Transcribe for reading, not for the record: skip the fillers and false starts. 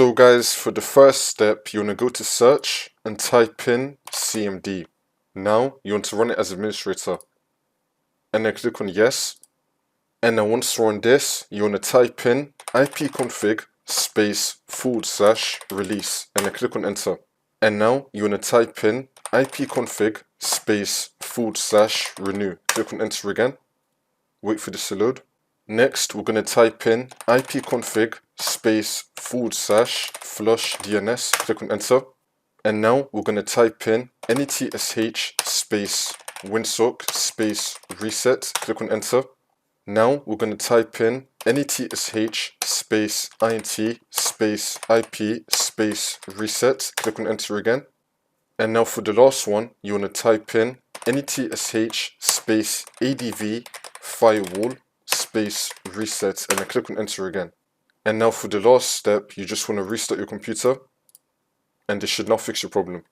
So guys, for the first step, you want to go to search and type in CMD. Now you want to run it as administrator and then click on yes. And then once you're on this, you want to type in ipconfig /release and then click on enter. And now you want to type in ipconfig /renew. Click on enter again. Wait for this to load. Next, we're going to type in ipconfig /flush DNS. Click on enter. And now we're going to type in netsh winsock reset. Click on enter. Now we're going to type in netsh int ip reset. Click on enter again. And now for the last one, you want to type in netsh adv firewall reset and then click on enter again. And now for the last step, you just want to restart your computer and this should now fix your problem.